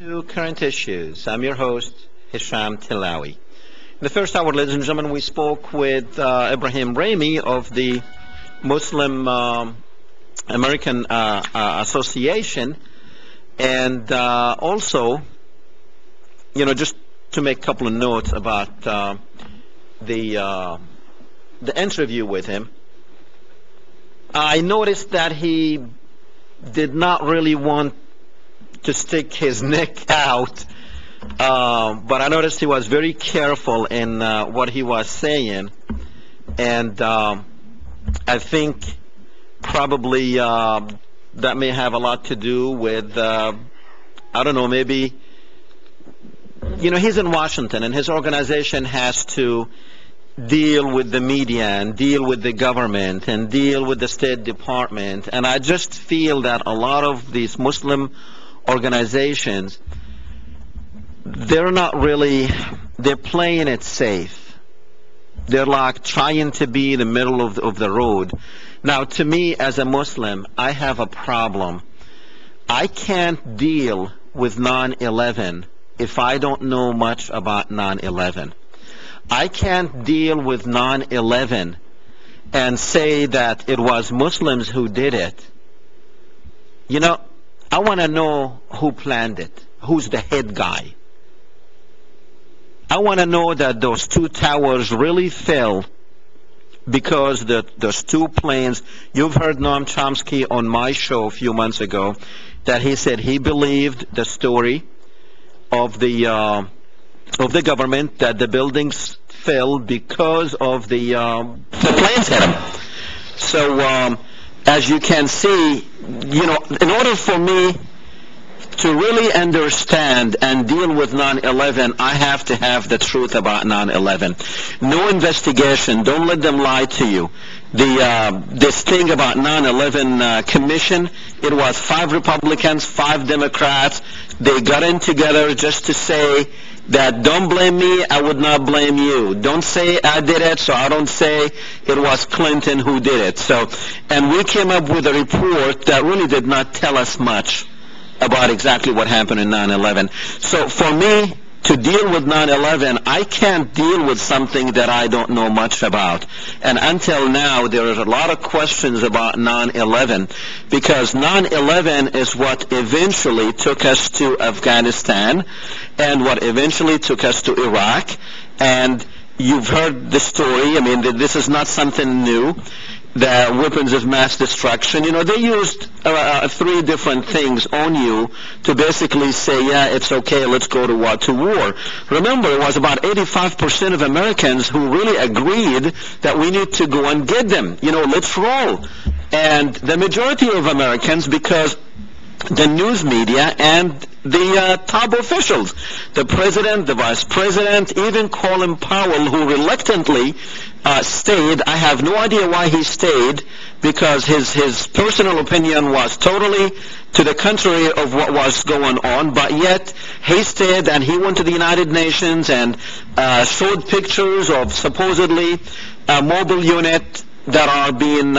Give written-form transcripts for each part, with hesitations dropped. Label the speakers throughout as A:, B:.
A: to Current Issues. I'm your host, Hesham Tillawi. In the first hour, ladies and gentlemen, we spoke with Ibrahim Raimi of the Muslim American Association, and also, just to make a couple of notes about the interview with him. I noticed that he did not really want to stick his neck out, but I noticed he was very careful in what he was saying, and I think probably that may have a lot to do with, I don't know, maybe, he's in Washington and his organization has to deal with the media and deal with the government and deal with the State Department, and I just feel that a lot of these Muslim organizations, they're playing it safe. They're like trying to be in the middle of the road. Now, to me, as a Muslim, I have a problem. I can't deal with 9/11 if I don't know much about 9/11. I can't deal with 9/11 and say that it was Muslims who did it. I want to know who planned it, who's the head guy. I want to know that those two towers really fell because those two planes. You've heard Noam Chomsky on my show a few months ago that he said he believed the story of the government that the buildings fell because of the planes hit them. So as you can see, in order for me to really understand and deal with 9/11, I have to have the truth about 9/11. No investigation. Don't let them lie to you. This thing about 9/11 commission, it was 5 Republicans, 5 Democrats. They got in together just to say that don't blame me, I would not blame you. Don't say I did it, so I don't say it was Clinton who did it. And we came up with a report that really did not tell us much about exactly what happened in 9/11. So for me to deal with 9/11, I can't deal with something that I don't know much about. And until now, there are a lot of questions about 9/11, because 9/11 is what eventually took us to Afghanistan and what eventually took us to Iraq. And you've heard the story. I mean, this is not something new. The weapons of mass destruction, they used 3 different things on you to basically say, yeah, it's okay, let's go to war. Remember, it was about 85% of Americans who really agreed that we need to go and get them. Let's roll. And the majority of Americans, because the news media and the top officials, the president, the vice president, even Colin Powell, who reluctantly stayed. I have no idea why he stayed, because his personal opinion was totally to the contrary of what was going on, but yet he stayed and he went to the United Nations and showed pictures of supposedly a mobile unit that are being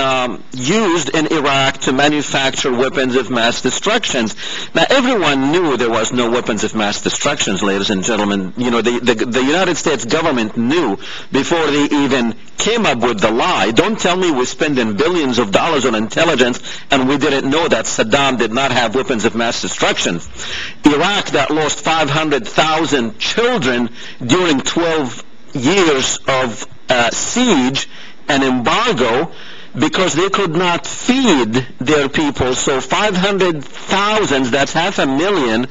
A: used in Iraq to manufacture weapons of mass destruction. Now, everyone knew there was no weapons of mass destruction, ladies and gentlemen. The United States government knew before they even came up with the lie. Don't tell me we're spending billions of dollars on intelligence and we didn't know that Saddam did not have weapons of mass destruction. Iraq, that lost 500,000 children during 12 years of siege and embargo, because they could not feed their people. So 500,000, that's 500,000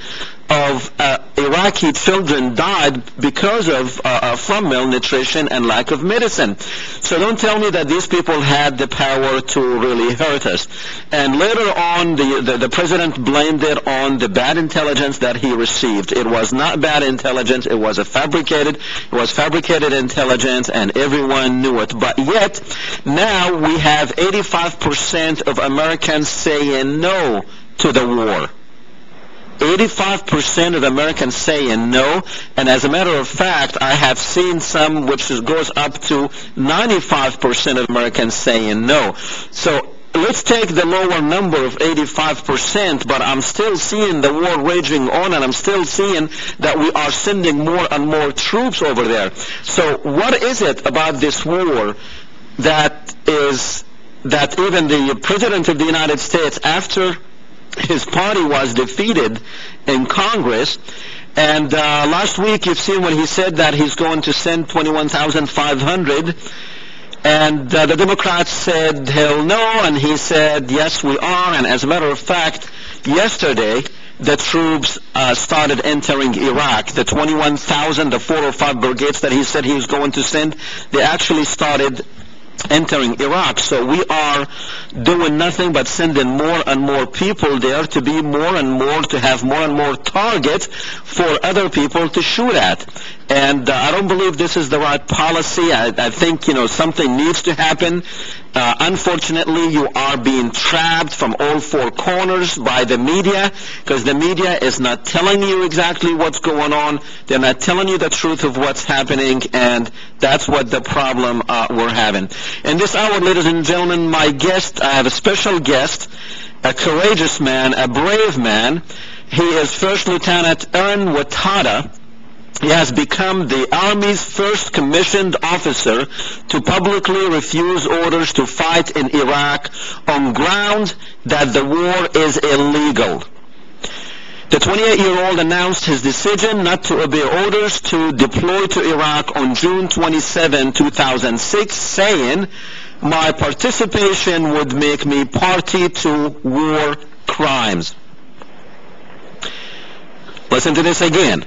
A: of Iraqi children died because of from malnutrition and lack of medicine. So don't tell me that these people had the power to really hurt us. And later on, the president blamed it on the bad intelligence that he received. It was not bad intelligence. It was fabricated intelligence, and everyone knew it. But yet, now we have 85% of Americans saying no to the war. 85% of Americans saying no, and as a matter of fact, I have seen some which goes up to 95% of Americans saying no. So let's take the lower number of 85%, but I'm still seeing the war raging on, and I'm still seeing that we are sending more and more troops over there. So what is it about this war that even the President of the United States, after his party was defeated in Congress, and last week you've seen when he said that he's going to send 21,500, and the Democrats said, hell no, and he said, yes, we are. And as a matter of fact, yesterday, the troops started entering Iraq. The 21,000, the 4 or 5 brigades that he said he was going to send, they actually started entering Iraq. So we are doing nothing but sending more and more people there to be more and more, to have more and more targets for other people to shoot at. And I don't believe this is the right policy. I think, something needs to happen. Unfortunately, you are being trapped from all 4 corners by the media, because the media is not telling you exactly what's going on. They're not telling you the truth of what's happening, and that's what the problem we're having. In this hour, ladies and gentlemen, my guest, I have a special guest, a courageous man, a brave man. He is First Lieutenant Ehren Watada. He has become the Army's first commissioned officer to publicly refuse orders to fight in Iraq on grounds that the war is illegal. The 28-year-old announced his decision not to obey orders to deploy to Iraq on June 27, 2006, saying, "My participation would make me party to war crimes." Listen to this again.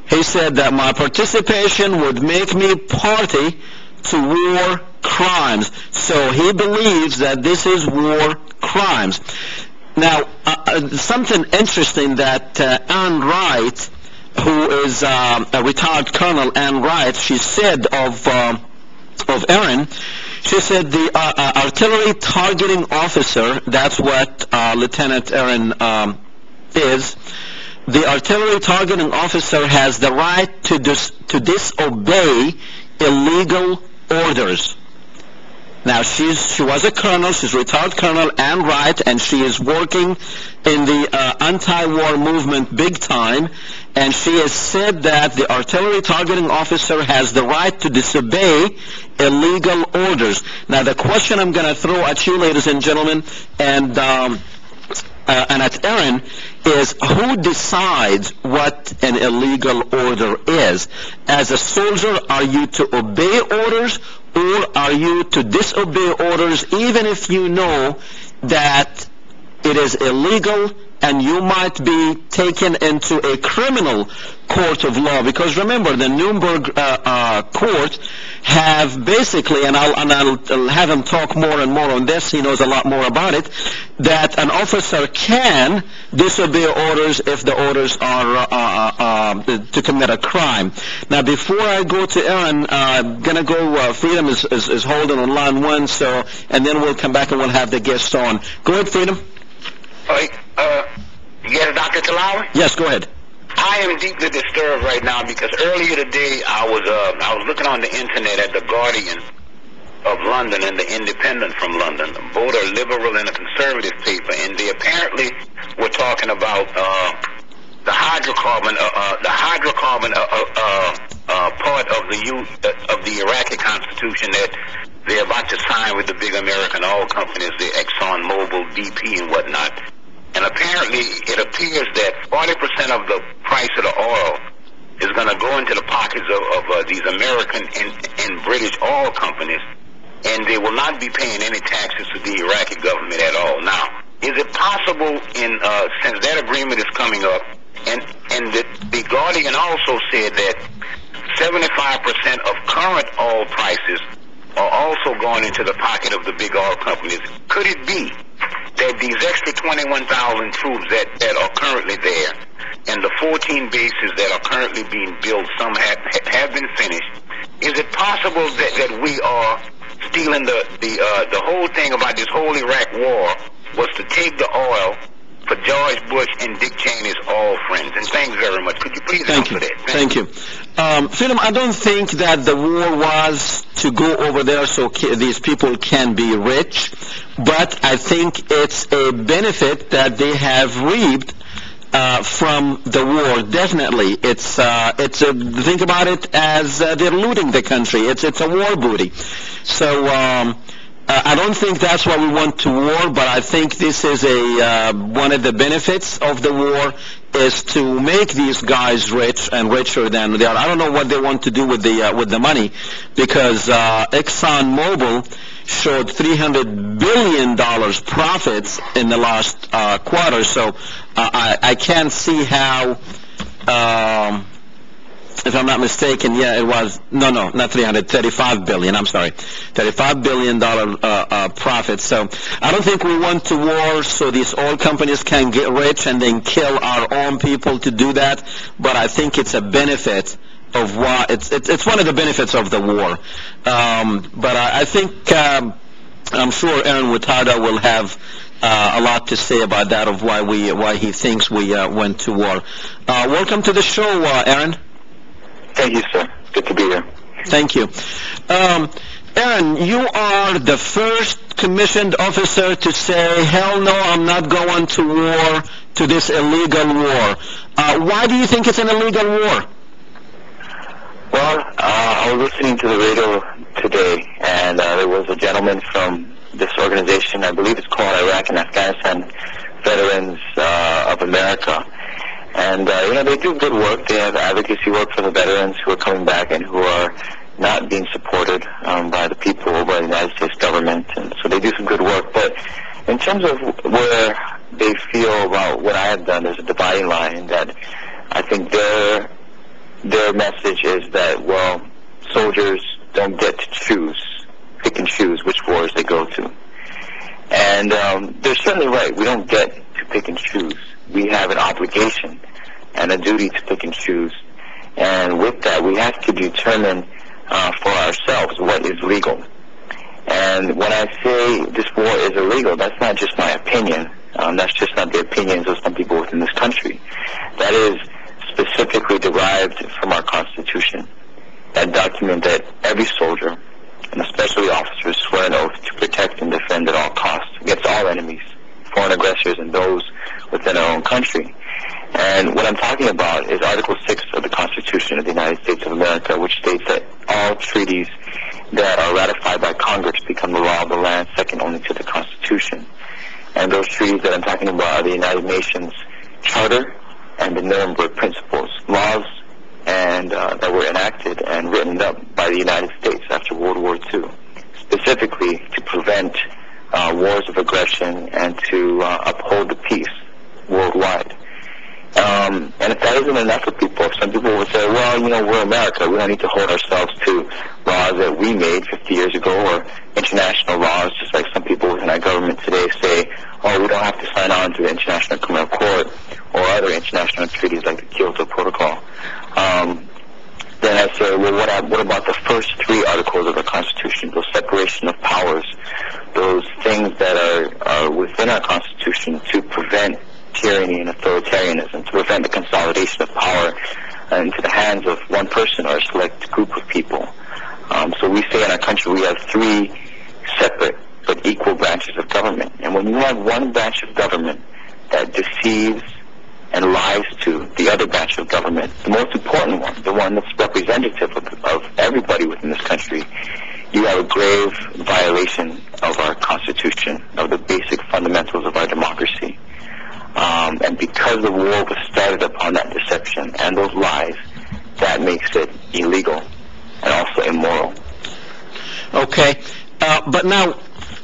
A: He said that my participation would make me party to war crimes. So he believes that this is war crimes. Now, something interesting that Ann Wright, who is a retired colonel, Ann Wright, she said of Ehren, she said the artillery targeting officer, that's what Lieutenant Ehren is, the artillery targeting officer has the right to disobey illegal orders. Now, she was a colonel, she's a retired colonel, Ann Wright, and she is working in the anti-war movement big time, and she has said that the artillery targeting officer has the right to disobey illegal orders. Now, the question I'm going to throw at you, ladies and gentlemen, and at Ehren, is who decides what an illegal order is? As a soldier, are you to obey orders, or are you to disobey orders even if you know that it is illegal and you might be taken into a criminal court of law? Because remember, the Nuremberg court have basically, and I'll have him talk more and more on this, he knows a lot more about it, that an officer can disobey orders if the orders are to commit a crime. Now, before I go to Ehren, I'm going to go, Freedom is holding on line 1, so, and then we'll come back and we'll have the guests on. Go ahead, Freedom.
B: Yes, Dr. Tillawi?
A: Yes, go ahead.
B: I am deeply disturbed right now because earlier today I was looking on the internet at the Guardian of London and the Independent from London, both a liberal and a conservative paper, and they apparently were talking about the hydrocarbon part of the Iraqi Constitution that they're about to sign with the big American oil companies, the Exxon, Mobil, BP, and whatnot. And apparently it appears that 40% of the price of the oil is going to go into the pockets of these American and British oil companies, and they will not be paying any taxes to the Iraqi government at all. Now, is it possible, since that agreement is coming up, and the Guardian also said that 75% of current oil prices are also going into the pocket of the big oil companies, could it be that these extra 21,000 troops that are currently there and the 14 bases that are currently being built, some have been finished, is it possible that we are stealing the whole thing about this whole Iraq war was to take the oil for George Bush and Dick Cheney's oil friends? And thanks very much. Could you please answer that?
A: Thank you. Freedom, I don't think that the war was to go over there so these people can be rich, but I think it's a benefit that they have reaped from the war. Definitely, think about it as they're looting the country. It's a war booty. So I don't think that's why we want to war, but I think this is one of the benefits of the war is to make these guys rich and richer than they are. I don't know what they want to do with the money, because ExxonMobil showed $300 billion profits in the last quarter. So I can't see how, if I'm not mistaken, it was, not 35 billion, I'm sorry, $35 billion profit. So I don't think we want to war so these oil companies can get rich and then kill our own people to do that, but I think it's a benefit of why, it's one of the benefits of the war. But I think, I'm sure Aaron Watada will have a lot to say about that, of why he thinks we went to war. Welcome to the show, Aaron.
C: Thank you, sir. Good to be here.
A: Thank you. Aaron, you are the first commissioned officer to say, hell no, I'm not going to war, to this illegal war. Why do you think it's an illegal war?
C: Well, I was listening to the radio today, and there was a gentleman from this organization, I believe it's called Iraq and Afghanistan Veterans of America. And, they do good work. They have advocacy work for the veterans who are coming back and who are not being supported by the people or by the United States government. And so they do some good work. But in terms of where they feel about what I have done, there's a dividing line that I think their message is that, well, soldiers don't get to pick and choose which wars they go to. And they're certainly right. We don't get to pick and choose. We have an obligation and a duty to pick and choose. And with that, we have to determine for ourselves what is legal. And when I say this war is illegal, that's not just my opinion. That's just not the opinions of some people within this country. That is specifically derived from our Constitution, that document that every soldier, and especially officers, swear an oath to protect and defend at all costs against all enemies, foreign aggressors, and those within our own country. And what I'm talking about is Article 6 of the Constitution of the United States of America, which states that all treaties that are ratified by Congress become the law of the land, second only to the Constitution. And those treaties that I'm talking about are the United Nations Charter and the Nuremberg Principles, laws and that were enacted and written up by the United States after World War II, specifically to prevent wars of aggression and to uphold the peace worldwide. And if that isn't enough for people, if some people would say, well, we're America, we don't need to hold ourselves to laws that we made 50 years ago or international laws, just like some people within our government today say, oh, we don't have to sign on to the International Criminal Court or other international treaties like the Kyoto Protocol. Then I say, well, what about the first three articles of the Constitution, those separation of powers, those things that are within our Constitution to prevent tyranny and authoritarianism, to prevent the consolidation of power into the hands of one person or a select group of people. So we say in our country we have three separate but equal branches of government. And when you have one branch of government that deceives and lies to the other branch of government, the most important one, the one that's representative of everybody within this country, you have a grave violation of our Constitution, of the basic fundamentals of our democracy. And because the war was started upon that deception and those lies, that makes it illegal and also immoral.
A: Okay. But now,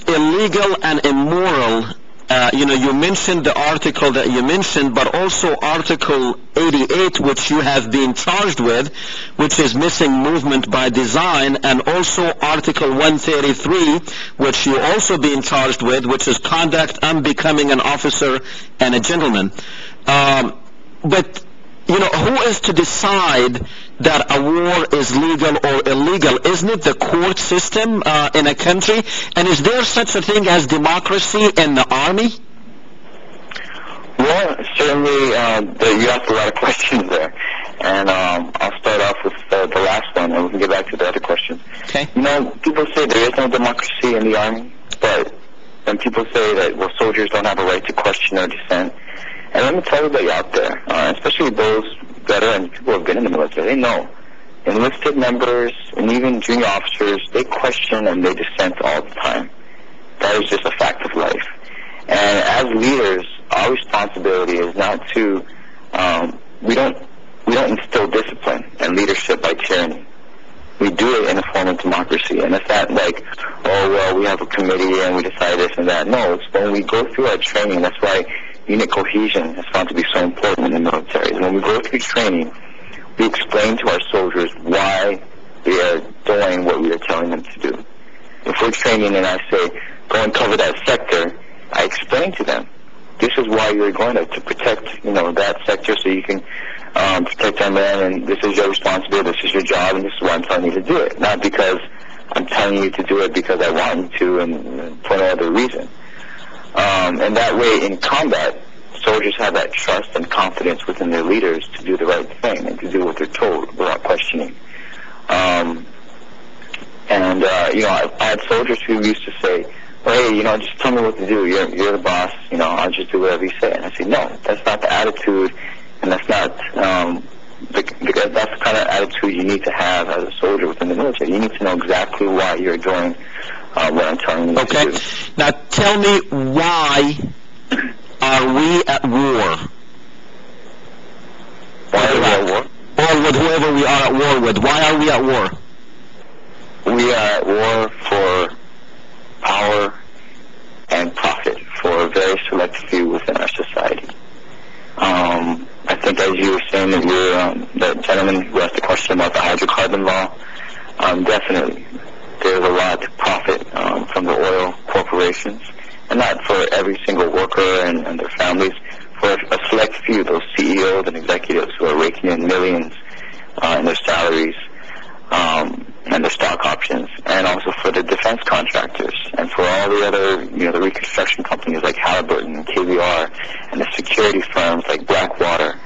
A: illegal and immoral, you mentioned the article that you mentioned, but also Article 88, which you have been charged with, which is missing movement by design, and also Article 133, which you also been charged with, which is conduct unbecoming an officer and a gentleman. But who is to decide that a war is legal or illegal? Isn't it the court system in a country? And is there such a thing as democracy in the army?
C: Well, certainly you asked a lot of questions there. and I'll start off with the last one, and we can get back to the other questions.
A: Okay.
C: You know, people say there is no democracy in the Army, but when people say that, well, soldiers don't have a right to question or dissent, and let me tell everybody out there, especially those veterans, people who have been in the military, they know enlisted members and even junior officers, they question and they dissent all the time. That is just a fact of life. And as leaders, our responsibility is not to, we don't instill discipline and leadership by tyranny. We do it in a form of democracy. And it's not like, oh, well, we have a committee and we decide this and that. No, it's when we go through our training. That's why unit cohesion is found to be so important in the military. When we go through training, we explain to our soldiers why we are doing what we are telling them to do. If we're training and I say, go and cover that sector, I explain to them, this is why you're going to protect, that sector so you can protect our men, and this is your responsibility, this is your job, and this is why I'm telling you to do it. Not because I'm telling you to do it because I want you to and for no other reason. And that way, in combat, soldiers have that trust and confidence within their leaders to do the right thing and to do what they're told without questioning. I had soldiers who used to say, well, hey, just tell me what to do. You're the boss. I'll just do whatever you say. And I say, no, that's not the attitude, and that's not that's the kind of attitude you need to have as a soldier within the military. You need to know exactly why you're doing what I'm telling you to do.
A: Okay. Now tell me, why are we at war?
C: Why are we at war?
A: Or with whoever we are at war with. Why are we at war?
C: We are at war for power and profit for a very select few within our society. I think, as you were saying, that the gentleman who asked the question about the hydrocarbon law, definitely there's a lot to profit from the oil corporations, and not for every single worker and their families, for a select few, those CEOs and executives who are raking in millions in their salaries and their stock options, and also for the defense contractors, and for all the other, the reconstruction companies like Halliburton and KBR, and the security firms like Blackwater.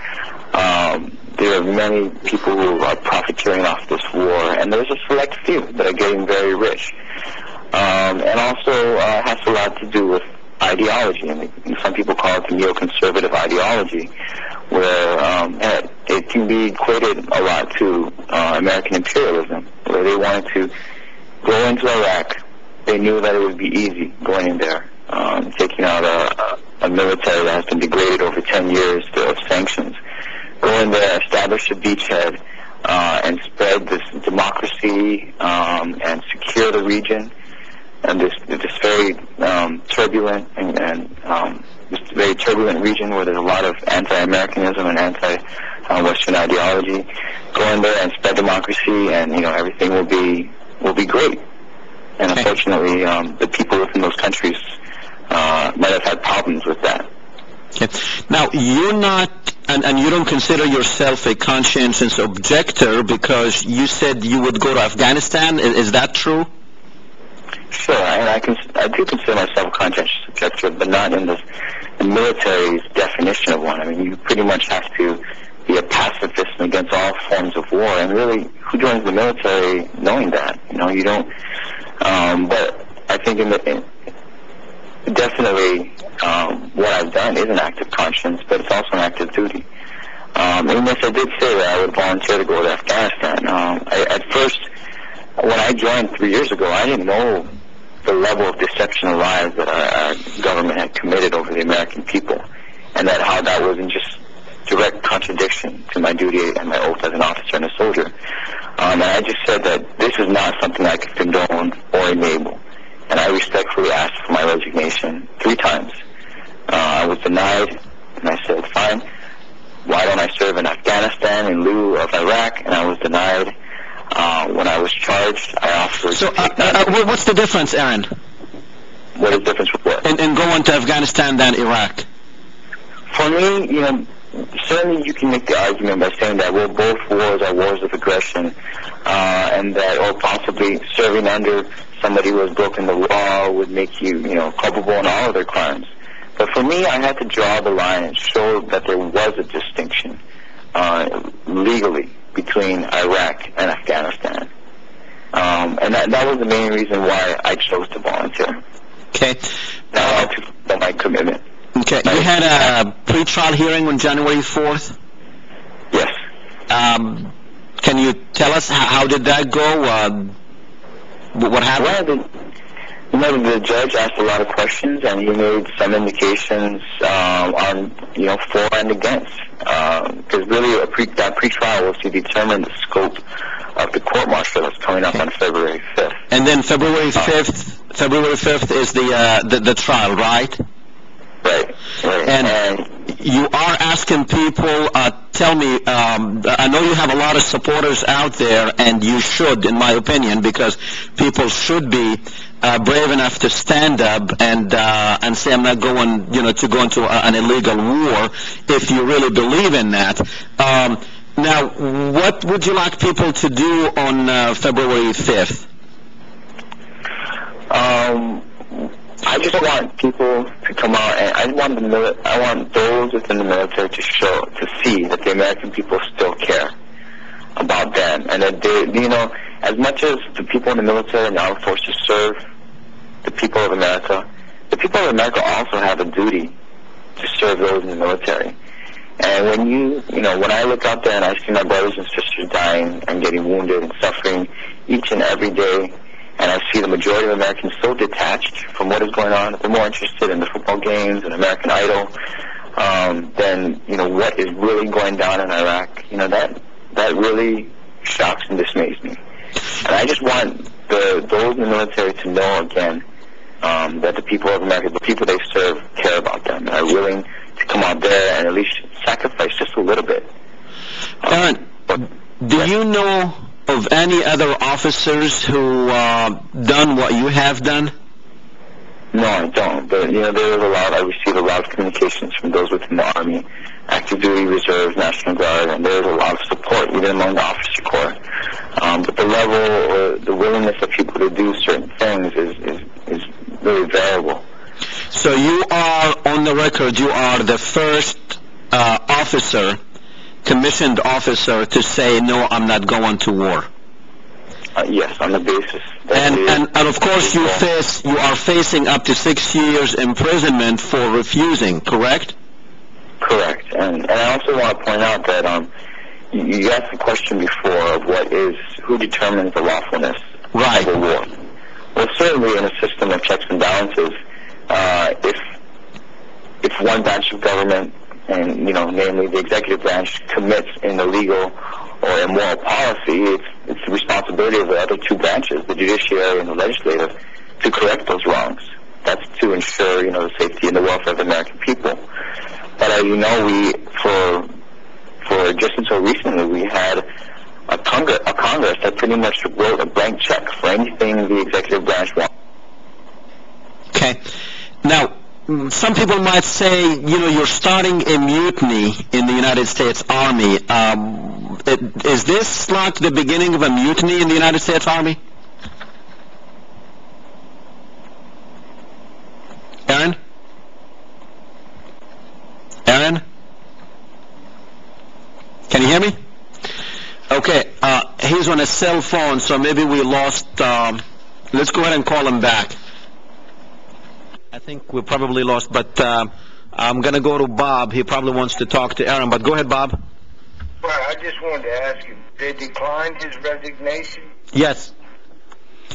C: There are many people who are profiteering off this war, and there's a select few that are getting very rich. And also has a lot to do with ideology, and some people call it the neoconservative ideology, where it can be equated a lot to American imperialism, where they wanted to go into Iraq. They knew that it would be easy going in there, taking out a military that has been degraded over 10 years of sanctions. Go in there, establish a beachhead, and spread this democracy and secure the region. And this very turbulent this very turbulent region where there's a lot of anti-Americanism and anti-Western ideology. Go in there and spread democracy, and everything will be great. And unfortunately, the people within those countries might have had problems with that.
A: Okay. Now, you're not, and you don't consider yourself a conscientious objector because you said you would go to Afghanistan. Is that true?
C: Sure, and I do consider myself a conscientious objector, but not in the military's definition of one. I mean, you pretty much have to be a pacifist against all forms of war, and really, who joins the military knowing that? You don't. But I think definitely what I've done is an act of conscience, but it's also an act of duty. And yes, I did say that I would volunteer to go to Afghanistan. At first, when I joined 3 years ago, I didn't know the level of deception and lies that our government had committed over the American people, and that how that was in just direct contradiction to my duty and my oath as an officer and a soldier. And I just said that this is not something I could condone or enable, and I respectfully asked for my resignation 3 times. I was denied, and I said, fine, why don't I serve in Afghanistan in lieu of Iraq? And I was denied. When I was charged, I offered...
A: So, what's the difference, Ehren?
C: What is the difference with what?
A: In going to Afghanistan than Iraq?
C: For me, certainly you can make the argument by saying that, well, both wars are wars of aggression, and that, or possibly serving under somebody who has broken the law would make you, culpable in all of their crimes. But for me, I had to draw the line and show that there was a distinction legally between Iraq and Afghanistan. And that was the main reason why I chose to volunteer.
A: Okay.
C: To fulfill my commitment.
A: Okay. You had a pre-trial hearing on January 4th?
C: Yes.
A: Can you tell us how did that go? What happened?
C: Well, the judge asked a lot of questions, and he made some indications on, for and against. Because really, that pre-trial was to determine the scope of the court-martial that's coming up on February 5th.
A: And then February 5th is the trial, right?
C: Right.
A: And you are asking people, tell me, I know you have a lot of supporters out there, and you should, in my opinion, because people should be brave enough to stand up and say, I'm not going, to go into an illegal war, if you really believe in that. Now, what would you like people to do on February 5th?
C: I just want people to come out, and I want those within the military to see that the American people still care about them, and that they, as much as the people in the military and the armed forces serve the people of America also have a duty to serve those in the military. And when I look out there and I see my brothers and sisters dying and getting wounded and suffering each and every day, and I see the majority of Americans so detached from what is going on, they're more interested in the football games and American Idol than what is really going down in Iraq. That really shocks and dismays me. And I just want those in the military to know again that the people of America, the people they serve, care about them and are willing to come out there and at least sacrifice just a little bit.
A: Ehren, do you know of any other officers who done what you have done?
C: No, I don't. But there was a lot. I received a lot of communications from those within the Army, active duty, reserves, National Guard, and there was a lot of support even among the officer corps. But the level or the willingness of people to do certain things is really variable.
A: So you are, on the record, you are the first commissioned officer to say, no, I'm not going to war.
C: Yes, on the basis.
A: And of course you are facing up to 6 years imprisonment for refusing, correct?
C: Correct. And I also want to point out that you asked the question before of who determines the lawfulness of a war. Well, certainly in a system of checks and balances, if one branch of government, and namely the executive branch, commits an illegal or immoral policy, it's the responsibility of the other two branches, the judiciary and the legislative, to correct those wrongs. That's to ensure the safety and the welfare of the American people. But as you know, we for just until recently we had a Congress that pretty much wrote a blank check for anything the executive branch wanted. Okay.
A: Now, some people might say, you're starting a mutiny in the United States Army. Is this like the beginning of a mutiny in the United States Army? Ehren? Ehren? Can you hear me? Okay, he's on a cell phone, so maybe we lost, let's go ahead and call him back. I think we probably lost, but I'm going to go to Bob. He probably wants to talk to Ehren, but go ahead, Bob.
D: Well, I just wanted to ask him, did he decline his resignation?
A: Yes.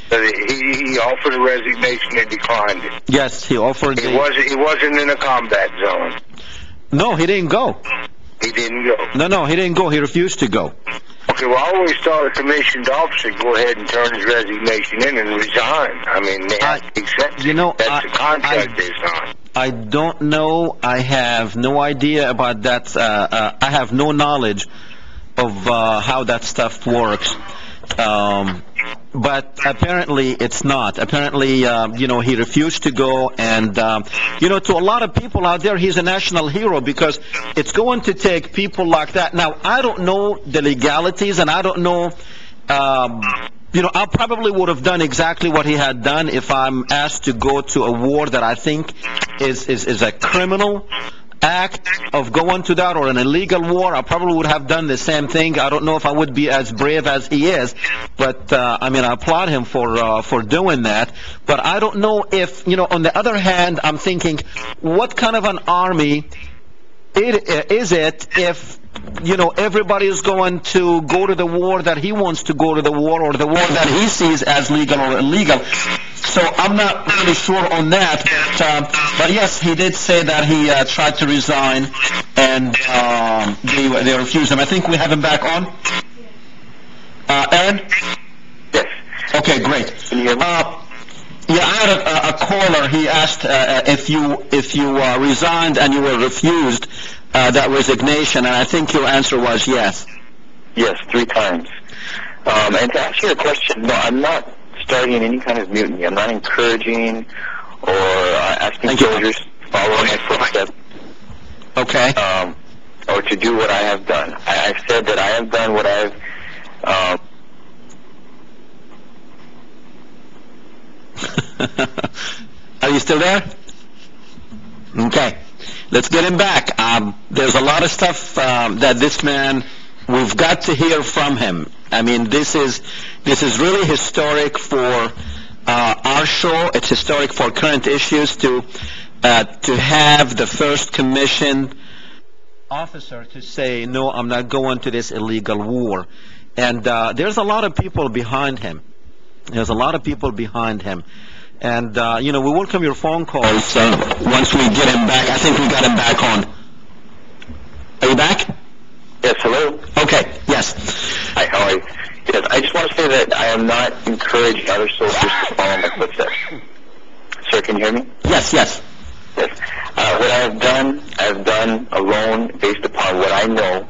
D: He offered a resignation and declined it.
A: Yes, he offered.
D: He wasn't in a combat zone.
A: No, he didn't go.
D: He didn't go.
A: No, he didn't go. He refused to go.
D: Okay, well, I always thought a commissioned officer go ahead and turn his resignation in and resign. I mean, they have to accept it. That's the contract they signed.
A: I don't know. I have no idea about that. I have no knowledge of how that stuff works. But apparently it's not. Apparently, he refused to go, and to a lot of people out there, he's a national hero because it's going to take people like that. Now, I don't know the legalities, and I don't know. I probably would have done exactly what he had done if I'm asked to go to a war that I think is a criminal act of going to that or an illegal war, I probably would have done the same thing. I don't know if I would be as brave as he is, but I mean, I applaud him for doing that. But I don't know if, on the other hand, I'm thinking, what kind of an army is it if everybody is going to go to the war that he wants to go to the war, or the war that he sees as legal or illegal? So I'm not really sure on that, but yes, he did say that he tried to resign, and they refused him. I think we have him back on. Ehren?
C: Yes.
A: Okay, great. Yeah, I had a caller. He asked if you resigned and you were refused that resignation, and I think your answer was yes.
C: Yes, 3 times. And to answer your question, no, I'm not starting any kind of mutiny. I'm not encouraging or asking soldiers to follow my footsteps.
A: Okay.
C: Or to do what I have done. I've said that I have done what I've...
A: Are you still there? Okay. Let's get him back. There's a lot of stuff that this man, we've got to hear from him. I mean, this is really historic for our show. It's historic for current issues to have the first commission officer to say, no, I'm not going to this illegal war. And there's a lot of people behind him. There's a lot of people behind him. And, we welcome your phone calls once we get him back. I think we got him back on. Are you back?
C: Yes, hello?
A: Okay, yes.
C: Hi, how are you? Yes, I just want to say that I am not encouraging other soldiers to follow my footsteps. Sir, can you hear me?
A: Yes, yes.
C: Yes. What I have done alone based upon what I know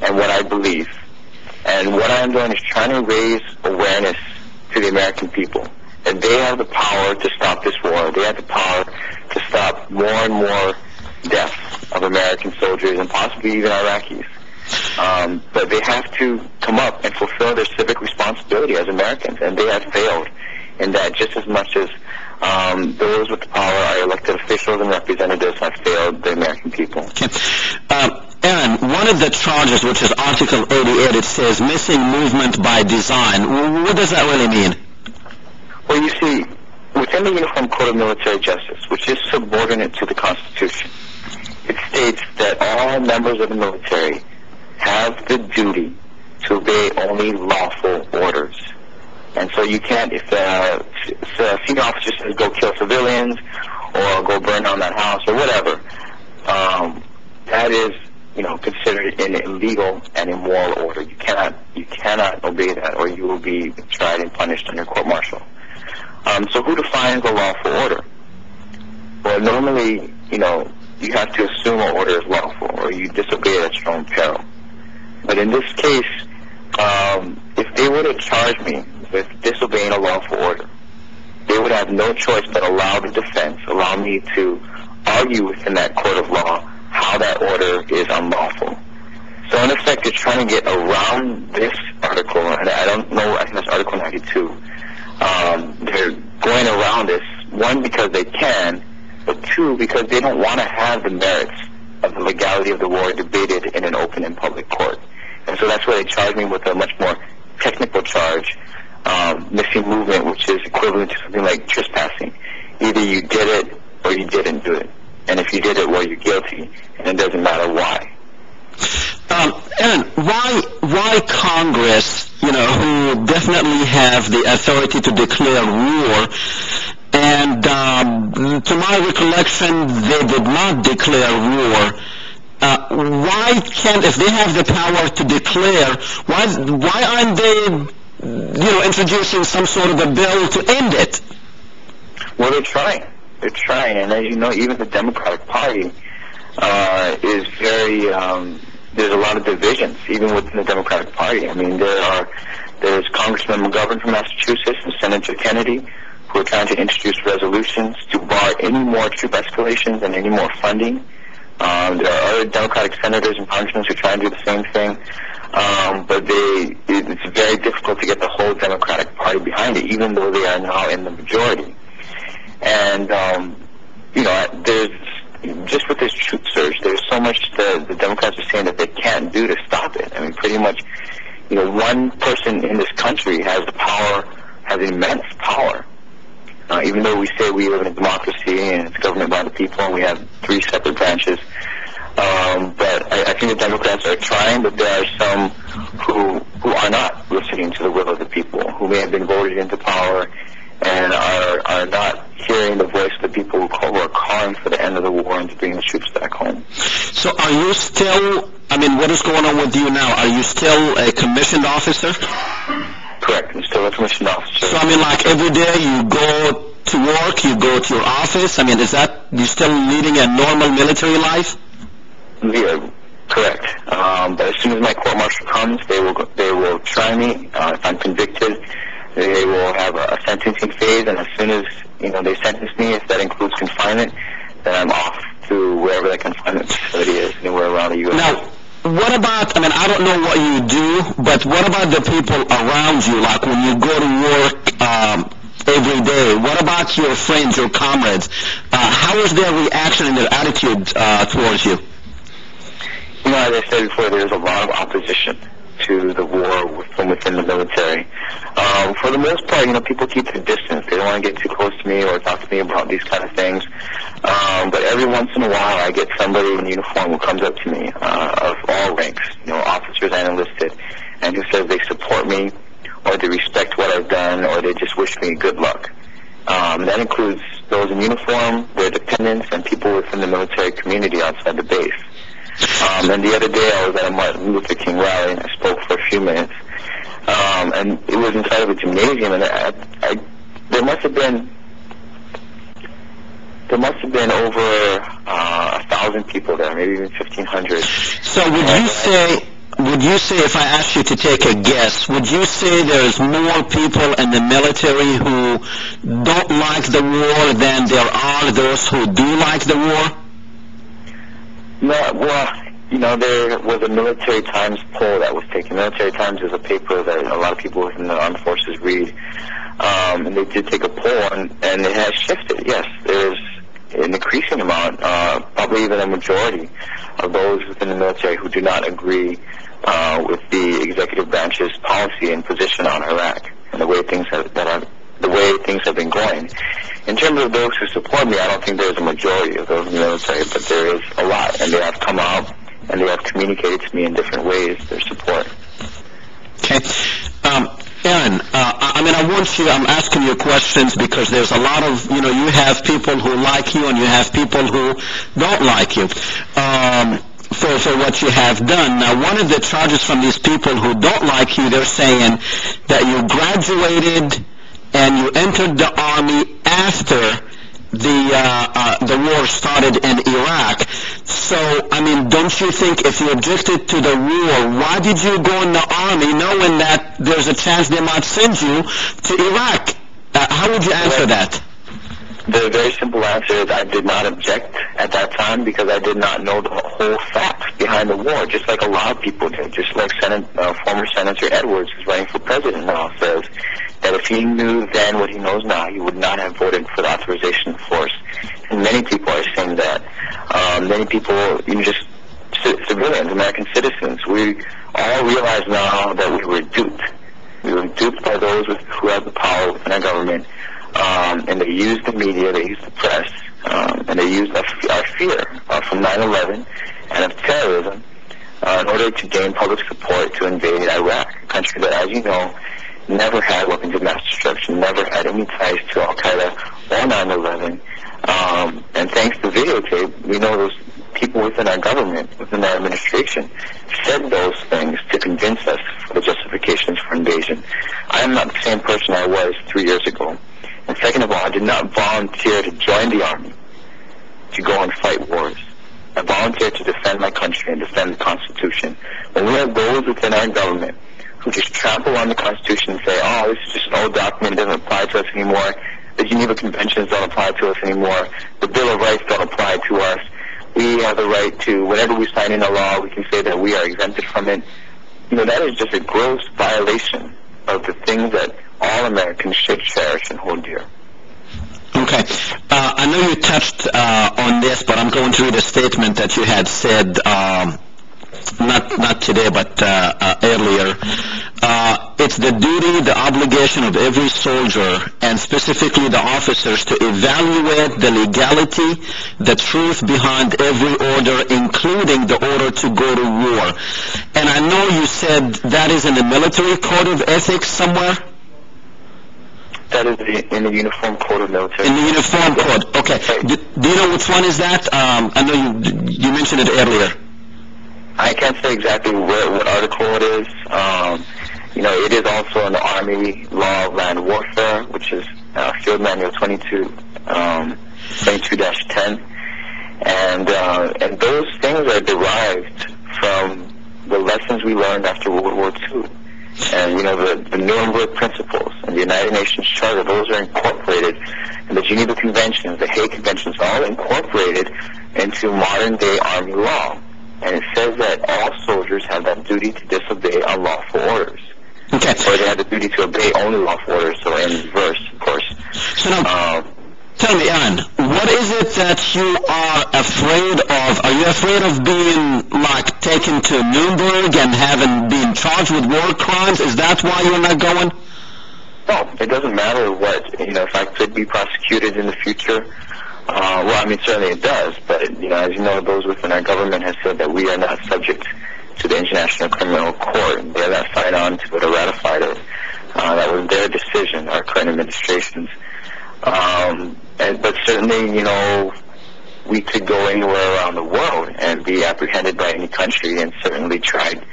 C: and what I believe. And what I am doing is trying to raise awareness to the American people. And they have the power to stop this war. They have the power to stop more and more deaths of American soldiers and possibly even Iraqis. But they have to come up and fulfill their civic responsibility as Americans, and they have failed in that just as much as those with the power, our elected officials and representatives, have failed the American people.
A: Okay. Ehren, one of the charges, which is Article 88, it says missing movement by design. What does that really mean?
C: Well, you see, within the Uniform Code of Military Justice, which is subordinate to the Constitution, it states that all members of the military have the duty to obey only lawful orders. And so you can't, if a senior officer says go kill civilians or go burn down that house or whatever, that is, considered an illegal and immoral order. You cannot obey that, or you will be tried and punished under court-martial. So who defines a lawful order? Well, normally, you have to assume an order is lawful, or you disobey it at your own peril. But in this case, if they were to charge me with disobeying a lawful order, they would have no choice but allow the defense, allow me to argue within that court of law how that order is unlawful. So in effect, they're trying to get around this article, and I don't know, I think that's Article 92. They're going around this, one, because they can, but two, because they don't want to have the merits of the legality of the war debated in an open and public court. And so that's why they charge me with a much more technical charge, missing movement, which is equivalent to something like trespassing. Either you did it or you didn't do it. And if you did it, well, you're guilty, and it doesn't matter why.
A: Ehren, why Congress, who definitely have the authority to declare war, and to my recollection, they did not declare war. Why can't, if they have the power to declare, why aren't they, introducing some sort of a bill to end it?
C: Well, they're trying. They're trying, and as you know, even the Democratic Party is very. There's a lot of divisions, even within the Democratic Party. I mean, there's Congressman McGovern from Massachusetts and Senator Kennedy, who are trying to introduce resolutions to bar any more troop escalations and any more funding. There are other Democratic senators and congressmen who try and do the same thing, but it's very difficult to get the whole Democratic Party behind it, even though they are now in the majority. And, just with this troop surge, there's so much the Democrats are saying that they can't do to stop it. I mean, pretty much, one person in this country has the power, has immense power. Even though we say we live in a democracy and it's government by the people and we have 3 separate branches. But I think the Democrats are trying, but there are some who are not listening to the will of the people, who may have been voted into power and are not hearing the voice of the people who are calling for the end of the war and to bring the troops back home.
A: So are you still, what is going on with you now? Are you still a commissioned officer?
C: Correct. I'm still a commissioned officer.
A: So, every day you go to work, you go to your office? Is that, you still leading a normal military life?
C: Yeah, correct. But as soon as my court-martial comes, they will try me. If I'm convicted, they will have a sentencing phase, and as soon as, they sentence me, if that includes confinement, then I'm off to wherever that confinement facility is, anywhere around the U.S.
A: Now, what about, I don't know what you do, but what about the people around you, like when you go to work every day? What about your friends, your comrades? How is their reaction and their attitude towards you?
C: As I said before, there's a lot of opposition to the war from within the military. For the most part, people keep their distance. They don't want to get too close to me or talk to me about these kind of things. But every once in a while, I get somebody in uniform who comes up to me, of all ranks, officers and enlisted, and who says they support me, or they respect what I've done, or they just wish me good luck. That includes those in uniform, their dependents, and people within the military community outside the base. And the other day I was at a Martin Luther King rally and I spoke for a few minutes. And it was inside of a gymnasium, and there must have been over 1,000 people there, maybe even 1,500.
A: So would you say, if I asked you to take a guess, would you say there's more people in the military who don't like the war than there are those who do like the war?
C: No, well, there was a Military Times poll that was taken. Military Times is a paper that a lot of people in the armed forces read. And they did take a poll, and it has shifted. Yes, there's an increasing amount, probably even a majority of those within the military who do not agree with the executive branch's policy and position on Iraq and the way things have been going. In terms of those who support me, I don't think there's a majority of those in the military, but there is a lot, and they have come out and they have communicated to me in different ways their support.
A: Okay. Ehren, I'm asking you questions because there's a lot of, you have people who like you and you have people who don't like you for what you have done. Now, one of the charges from these people who don't like you, they're saying that you graduated and you entered the army after the war started in Iraq. So, don't you think if you objected to the war, why did you go in the army knowing that there's a chance they might send you to Iraq? How would you answer that?
C: The very simple answer is I did not object at that time because I did not know the whole facts behind the war, just like a lot of people did. Just like former Senator Edwards, who's running for president now, says that if he knew then what he knows now, he would not have voted for the authorization of force. And many people are saying that. Many people, just civilians, American citizens, we all realize now that we were duped. We were duped by those who have the power within our government. And they used the media, they used the press, and they used our fear from 9/11 and of terrorism in order to gain public support to invade Iraq, a country that, as you know, never had weapons of mass destruction, never had any ties to Al-Qaeda or 9/11. And thanks to videotape, we know those people within our government, within our administration, said those things to convince us for the justifications for invasion. I am not the same person I was 3 years ago. And second of all, I did not volunteer to join the army to go and fight wars. I volunteered to defend my country and defend the Constitution. When we have those within our government who just trample on the Constitution and say, oh, this is just an old document, it doesn't apply to us anymore, the Geneva Conventions don't apply to us anymore, the Bill of Rights don't apply to us, we have the right to, whenever we sign in a law, we can say that we are exempted from it. That is just a gross violation of the things that all Americans should cherish and hold dear.
A: Okay. I know you touched on this, but I'm going to read a statement that you had said, not today, but earlier. It's the duty, the obligation of every soldier, and specifically the officers, to evaluate the legality, the truth behind every order, including the order to go to war. And I know you said that is in the military code of ethics somewhere?
C: That is in the Uniform Code of Military.
A: In the Uniform Code, okay. Do you know which one is that? I know you mentioned it earlier.
C: I can't say exactly what article it is. It is also in the Army Law of Land Warfare, which is Field Manual 22-10. And those things are derived from the lessons we learned after World War II. And, the Nuremberg Principles and the United Nations Charter, those are incorporated. And the Geneva Conventions, the Hague Conventions, are all incorporated into modern-day Army law. And it says that all soldiers have that duty to disobey unlawful orders.
A: Okay.
C: Or they have the duty to obey only lawful orders, so in reverse, of course.
A: So now, tell me, Ehren, what is it that you are afraid of? Are you afraid of being, taken to Nuremberg and having been charged with war crimes? Is that why you're not going?
C: No, it doesn't matter what, if I could be prosecuted in the future. Certainly it does, but, as you know, those within our government have said that we are not subject to the International Criminal Court. They're not signed on to it or ratified it. That was their decision, our current administration's. But certainly, we could go anywhere around the world and be apprehended by any country and certainly tried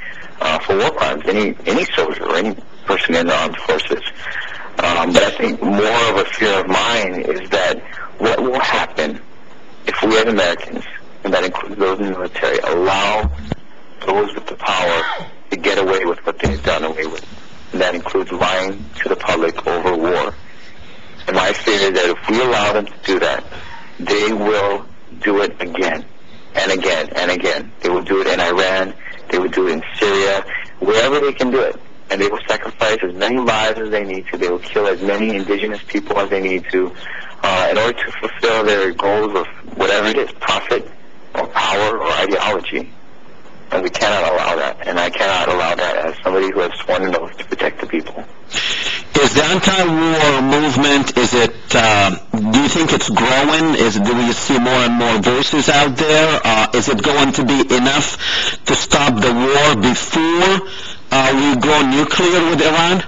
C: for war crimes, any soldier or any person in the armed forces. But I think more of a fear of mine is that what will happen if we as Americans, and that includes those in the military, allow those with the power to get away with what they've done away with. And that includes lying to the public over war. And my fear is that if we allow them to do that, they will do it again and again and again. They will do it in Iran. They will do it in Syria, wherever they can do it. And they will sacrifice as many lives as they need to. They will kill as many indigenous people as they need to in order to fulfill their goals of whatever it is, profit or power or ideology. And we cannot allow that. And I cannot allow that as somebody who has sworn an oath to protect the people.
A: Is the anti-war movement, do you think it's growing? Do we see more and more voices out there? Is it going to be enough to stop the war before we go nuclear with Iran?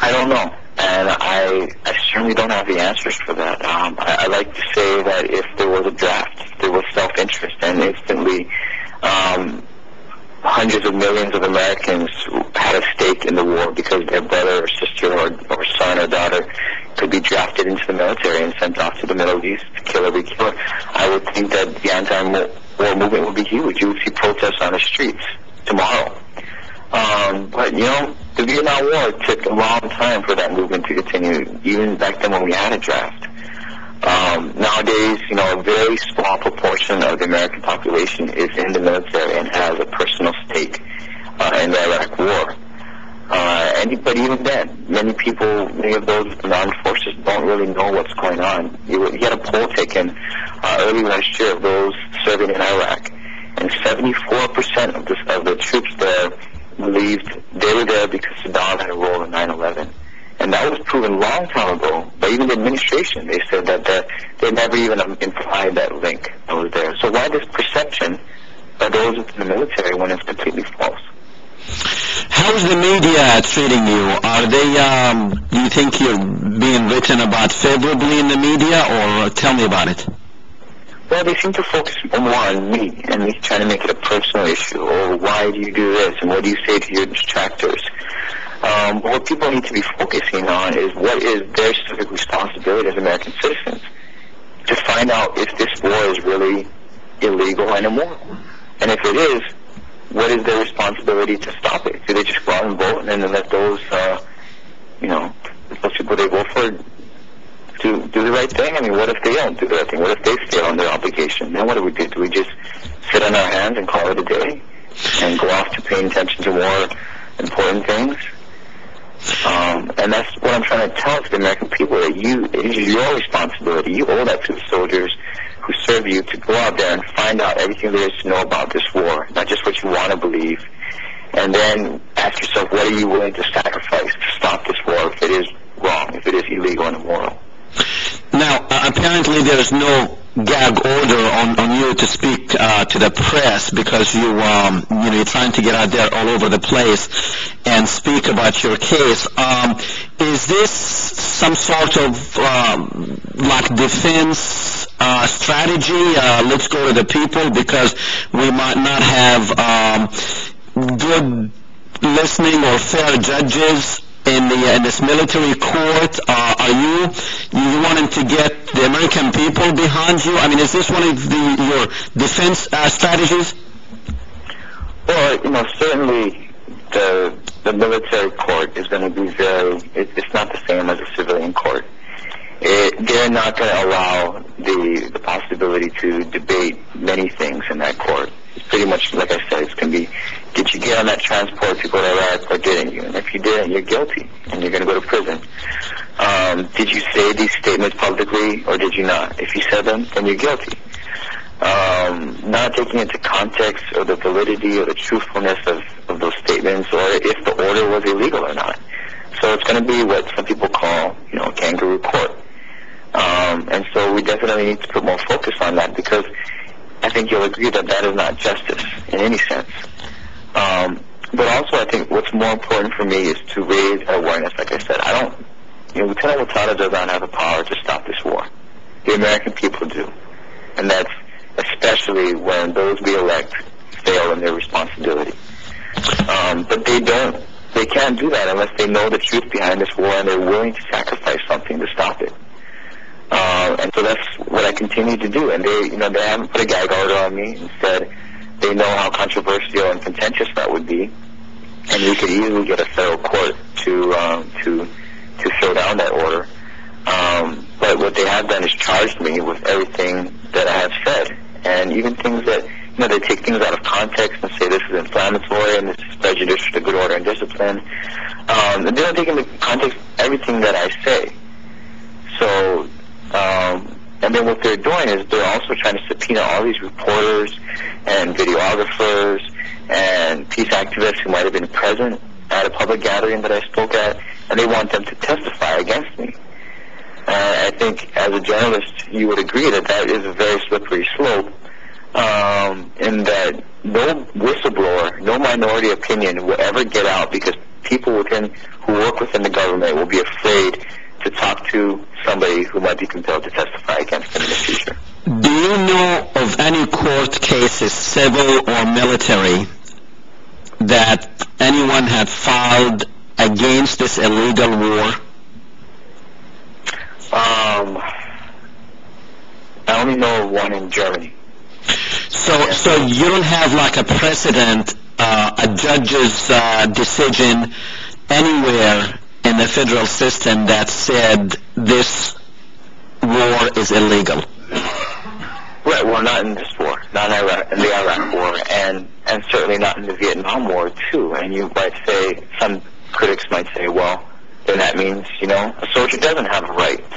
C: I don't know. And I certainly don't have the answers for that. I like to say that if there was a draft, if there was self-interest, and instantly hundreds of millions of Americans had a stake in the war because their brother or sister or son or daughter could be drafted into the military and sent off to the Middle East to kill every killer, I would think that the anti-war movement would be huge. You would see protests on the streets tomorrow. But, the Vietnam War took a long time for that movement to continue, even back then when we had a draft. Nowadays, a very small proportion of the American population is in the military and has a personal stake in the Iraq War. But even then, many of those in the armed forces don't really know what's going on. You had a poll taken early last year of those serving in Iraq, and 74% of the troops there believed they were there because Saddam had a role in 9/11. And that was proven a long time ago, by even the administration. They said that they never even implied that link that was there. So why this perception by those within the military when it's completely false?
A: How is the media treating you? Are they, do you think you're being written about favorably in the media, or tell me about it?
C: Well, they seem to focus more on me, and me trying to make it a personal issue. Or why do you do this, and what do you say to your detractors? What people need to be focusing on is what is their civic responsibility as American citizens to find out if this war is really illegal and immoral. And if it is, what is their responsibility to stop it? Do they just go out and vote and then let those, those people they vote for do the right thing? I mean, what if they don't do the right thing? What if they fail on their obligation? Then what do we do? Do we just sit on our hands and call it a day and go off to paying attention to more important things? And that's what I'm trying to tell to the American people, that it is your responsibility. You owe that to the soldiers who serve you to go out there and find out everything there is to know about this war, not just what you want to believe. And then ask yourself, what are you willing to sacrifice to stop this war if it is wrong, if it is illegal and immoral?
A: Now, apparently there is no gag order on you to speak to the press, because you're trying to get out there all over the place and speak about your case. Is this some sort of like defense strategy? Let's go to the people because we might not have good listening or fair judges in this military court. Are you wanting to get the American people behind you? I mean, is this one of your defense strategies?
C: Well, certainly the military court is going to be it's not the same as a civilian court. They're not going to allow the possibility to debate many things in that court. It's pretty much, like I said, it's going to be, did you get on that transport to go to Iraq or didn't you? And if you didn't, you're guilty, and you're going to go to prison. Did you say these statements publicly, or did you not? If you said them, then you're guilty. Not taking into context or the validity or the truthfulness of those statements, or if the order was illegal or not. So it's going to be what some people call, a kangaroo court. And so we definitely need to put more focus on that, because I think you'll agree that that is not justice in any sense. But also I think what's more important for me is to raise awareness. Like I said, Lieutenant Watada does not have the power to stop this war. The American people do. And that's especially when those we elect fail in their responsibility. But they can't do that unless they know the truth behind this war and they're willing to sacrifice something to stop it. And so that's what I continue to do. And they haven't put a gag order on me. Instead, they know how controversial and contentious that would be, and we could easily get a federal court to throw down that order. But what they have done is charged me with everything that I have said, and even things that they take things out of context and say this is inflammatory and this is prejudicial to good order and discipline. And they don't take into context everything that I say. So. And then what they're doing is they're also trying to subpoena all these reporters and videographers and peace activists who might have been present at a public gathering that I spoke at, and they want them to testify against me. I think as a journalist you would agree that that is a very slippery slope, in that no whistleblower, no minority opinion will ever get out, because people who work within the government will be afraid to talk to somebody who might be compelled to testify against them in the future.
A: Do you know of any court cases, civil or military, that anyone had filed against this illegal war?
C: I only know of one in Germany.
A: So you don't have like a precedent, a judge's decision anywhere in the federal system that said this war is illegal?
C: Right, well, not in this war, not in the Iraq war, and certainly not in the Vietnam War, too. And you might say, some critics might say, well, then that means, a soldier doesn't have a right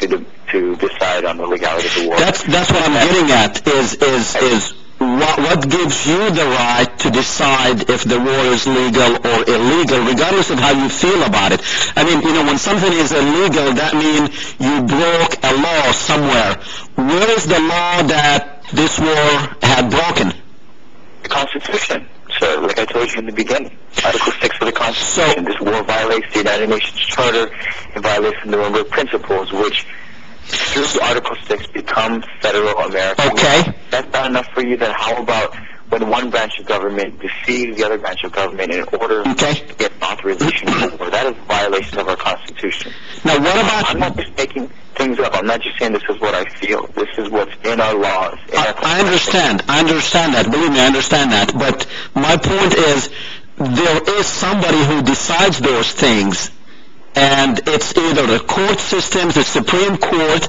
C: to decide on the legality of the war.
A: That's what I'm getting at, is what gives you the right to decide if the war is legal or illegal, regardless of how you feel about it? I mean, when something is illegal, that means you broke a law somewhere. Where is the law that this war had broken?
C: The Constitution, sir, like I told you in the beginning. Article 6 of the Constitution. This war violates the United Nations Charter. It violates the Nuremberg Principles, which through Article 6 becomes federal American
A: law.
C: That's not enough for you. Then how about when one branch of government deceives the other branch of government in order to get authorization for war? That is a violation of our Constitution.
A: Now, what about...
C: I'm not just making things up. I'm not just saying this is what I feel. This is what's in our laws.
A: I understand that. Believe me, I understand that. But my point is, there is somebody who decides those things, and it's either the court systems, the Supreme Court,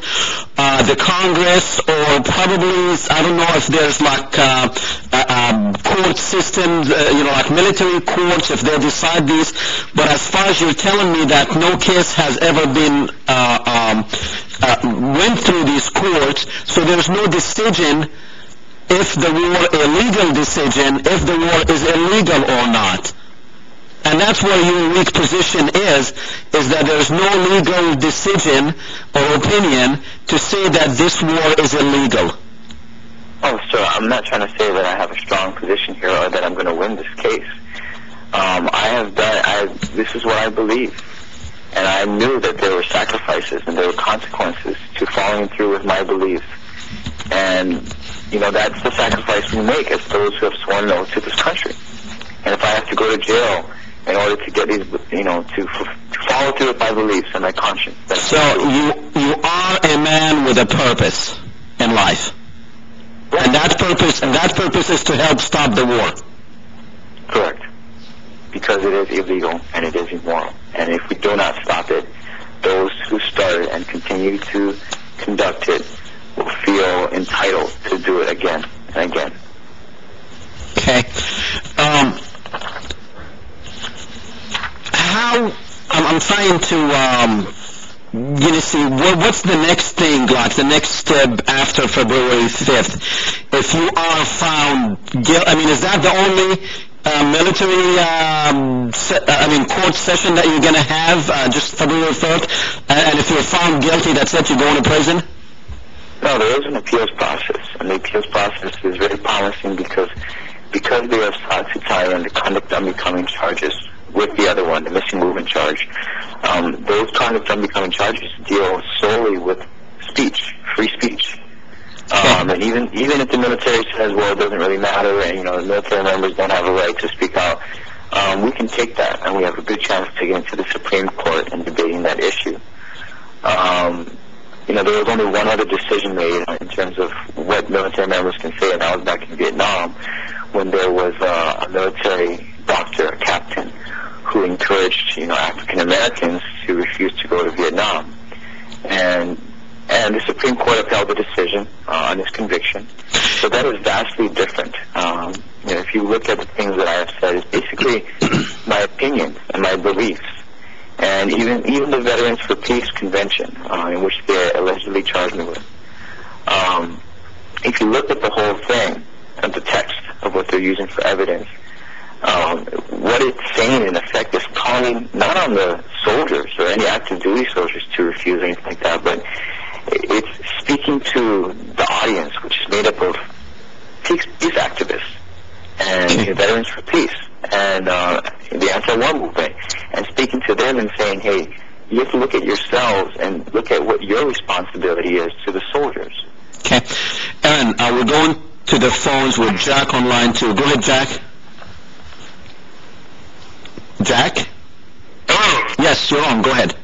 A: the Congress, or probably, I don't know if there's like court systems, like military courts, if they decide these. But as far as you're telling me that no case has ever been went through these courts, so there's no decision if the war, a legal decision, if the war is illegal or not. And that's where your weak position is that there's no legal decision or opinion to say that this war is illegal.
C: Oh, sir, I'm not trying to say that I have a strong position here or that I'm going to win this case. This is what I believe. And I knew that there were sacrifices and there were consequences to following through with my beliefs. And, that's the sacrifice we make as those who have sworn oath to this country. And if I have to go to jail in order to get these, to follow through with my beliefs and my conscience.
A: So you are a man with a purpose in life. Right. And that purpose is to help stop the war.
C: Correct. Because it is illegal and it is immoral. And if we do not stop it, those who started and continue to conduct it will feel entitled to do it again and again.
A: Okay. I'm trying to see what's the next thing, like the next step after February 5th. If you are found guilty, is that the only military, court session that you're going to have, just February 3rd? And if you're found guilty, that's it, you're going to prison?
C: No, there is an appeals process, and the appeals process is very promising because they have sought to tie in the conduct unbecoming charges with the other one, the missing movement charge. Those conduct unbecoming charges deal solely with speech, free speech. And even if the military says, well, it doesn't really matter, and the military members don't have a right to speak out, we can take that, and we have a good chance to get into the Supreme Court and debating that issue. There was only one other decision made in terms of what military members can say, and that was back in Vietnam, when there was a military doctor, a captain, who encouraged, African Americans to refuse to go to Vietnam. And the Supreme Court upheld the decision on his conviction. So that is vastly different. If you look at the things that I have said, it's basically my opinions and my beliefs. And even the Veterans for Peace Convention, in which they allegedly charged me with. If you look at the whole thing, at the text of what they're using for evidence, what it's saying in effect is calling not on the soldiers or any active duty soldiers to refuse or anything like that, but it's speaking to the audience, which is made up of peace activists and Veterans for Peace and the anti-war movement, and speaking to them and saying, hey, you have to look at yourselves and look at what your responsibility is to the soldiers.
A: Okay. Ehren, we're going to the phones with Jack on line 2. Go ahead, Jack. Jack?
D: Hello?
A: Yes, you're on. Go ahead.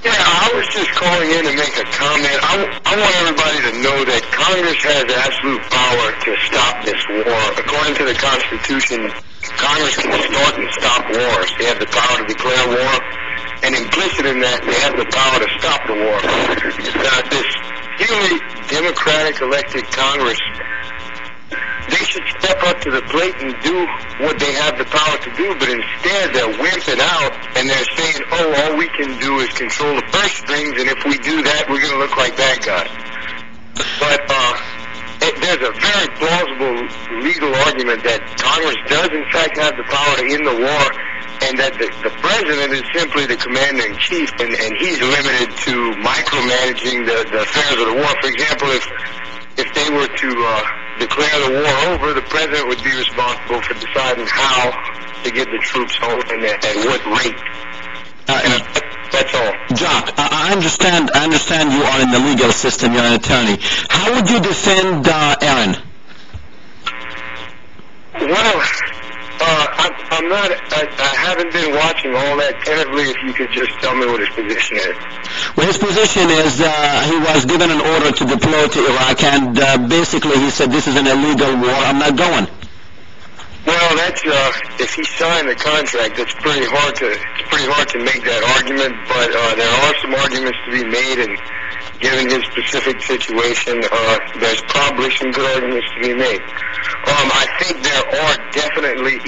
D: Yeah, I was just calling in to make a comment. I want everybody to know that Congress has absolute power to stop this war. According to the Constitution, Congress can start and stop wars. They have the power to declare war, and implicit in that, they have the power to stop the war. This purely Democratic elected Congress, they should step up to the plate and do what they have the power to do, but instead they're wimping out and they're saying, oh, all we can do is control the purse strings, and if we do that, we're going to look like bad guys. But there's a very plausible legal argument that Congress does in fact have the power to end the war, and that the president is simply the commander-in-chief, and he's limited to micromanaging the affairs of the war. For example, if they were to declare the war over, the president would be responsible for deciding how to get the troops home and at what rate. That's all.
A: Jack, I understand you are in the legal system, you're an attorney. How would you defend Ehren?
D: Well, I haven't been watching all that attentively. If you could just tell me what his position is.
A: Well, his position is he was given an order to deploy to Iraq, and basically he said, this is an illegal war, I'm not going.
D: Well, that's if he signed the contract, it's pretty hard to make that argument. But there are some arguments to be made, and given his specific situation, there's probably some good arguments to be made. I think there are definitely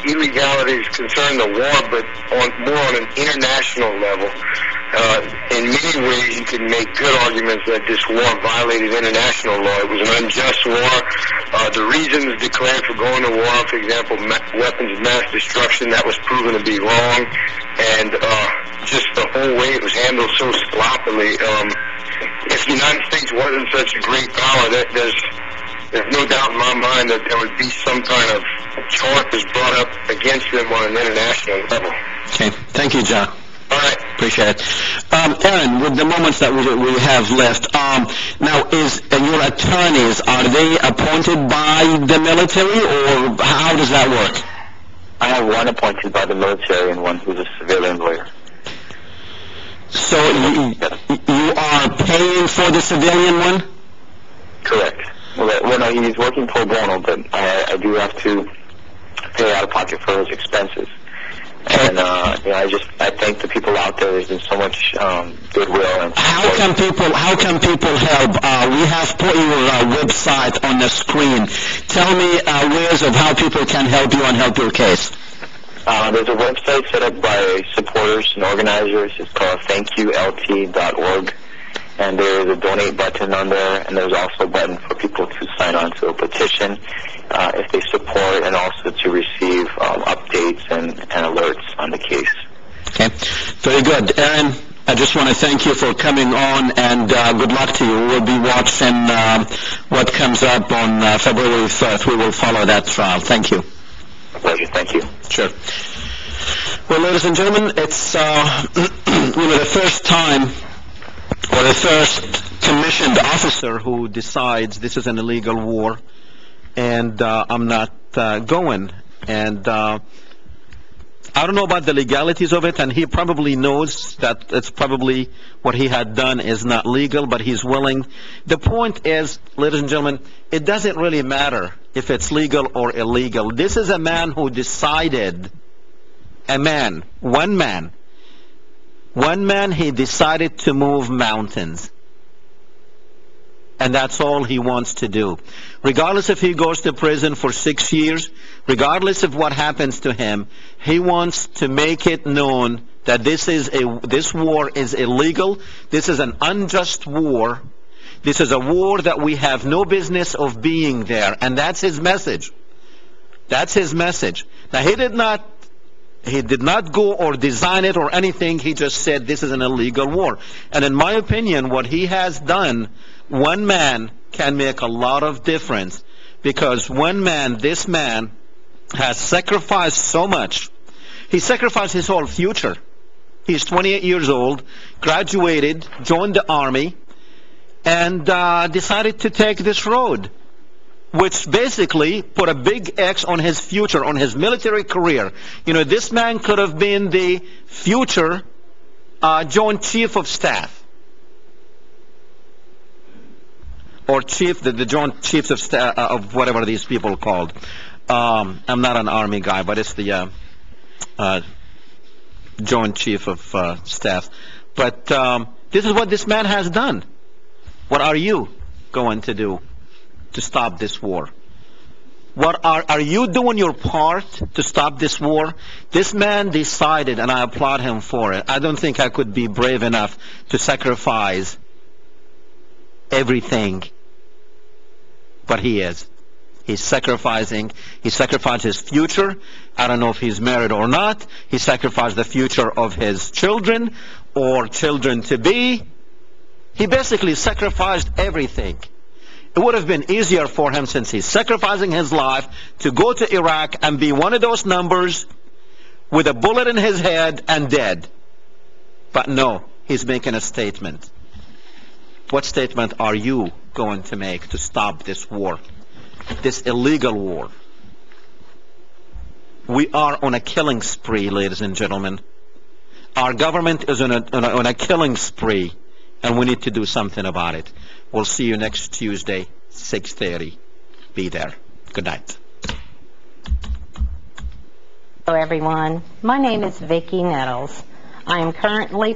D: illegalities concerning the war, but more on an international level. In many ways, you can make good arguments that this war violated international law. It was an unjust war. The reasons declared for going to war, for example, weapons of mass destruction, that was proven to be wrong. And just the whole way it was handled so sloppily. If the United States wasn't such a great power, there's no doubt in my mind that there would be some kind of charges brought up against them on an international level.
A: Okay. Thank you, John.
D: All right.
A: Appreciate it. Ehren, with the moments that we have left, now your attorneys, are they appointed by the military, or how does that work?
C: I have one appointed by the military and one who's a civilian lawyer.
A: So you are paying for the civilian one?
C: Correct. Well, no, he's working pro bono, but I do have to pay out of pocket for his expenses. And I thank the people out there. There's been so much goodwill and support. How
A: can people help? We have put your website on the screen. Tell me ways of how people can help you and help your case.
C: There's a website set up by supporters and organizers. It's called thankyoult.org. And there's a donate button on there, and there's also a button for people to sign on to a petition if they support, and also to receive updates and alerts on the case.
A: Okay, very good. Ehren, I just want to thank you for coming on, and good luck to you. We'll be watching what comes up on February 3rd. We will follow that trial. Thank you.
C: A pleasure. Thank you.
A: Sure. Well, ladies and gentlemen, it's the first time, or the first commissioned officer who decides this is an illegal war, and I'm not going. And I don't know about the legalities of it, and he probably knows that it's probably what he had done is not legal, but he's willing. The point is, ladies and gentlemen, it doesn't really matter if it's legal or illegal. This is a man who decided, one man, he decided to move mountains. And that's all he wants to do. Regardless if he goes to prison for 6 years, regardless of what happens to him, he wants to make it known that this war is illegal. This is an unjust war. This is a war that we have no business of being there. And that's his message. That's his message. Now, he did not go or design it or anything. He just said this is an illegal war. And in my opinion, what he has done, one man can make a lot of difference, because this man has sacrificed so much. He sacrificed his whole future. He's 28 years old, graduated, joined the army, and decided to take this road, which basically put a big X on his future, on his military career. This man could have been the future Joint Chief of Staff, or the Joint Chiefs of Staff, of whatever these people are called. I'm not an Army guy, but it's the Joint Chief of Staff. But this is what this man has done. What are you going to do to stop this war? What are you doing your part to stop this war? This man decided, and I applaud him for it. I don't think I could be brave enough to sacrifice everything, but he is. He's sacrificing. He sacrificed his future. I don't know if he's married or not. He sacrificed the future of his children or children to be. He basically sacrificed everything. It would have been easier for him, since he's sacrificing his life, to go to Iraq and be one of those numbers with a bullet in his head and dead. But no, he's making a statement. What statement are you going to make to stop this war, this illegal war? We are on a killing spree, ladies and gentlemen. Our government is on a killing spree, and we need to do something about it. We'll see you next Tuesday, 6:30. Be there. Good night.
E: Hello everyone, my name is Vicki Nettles. I am currently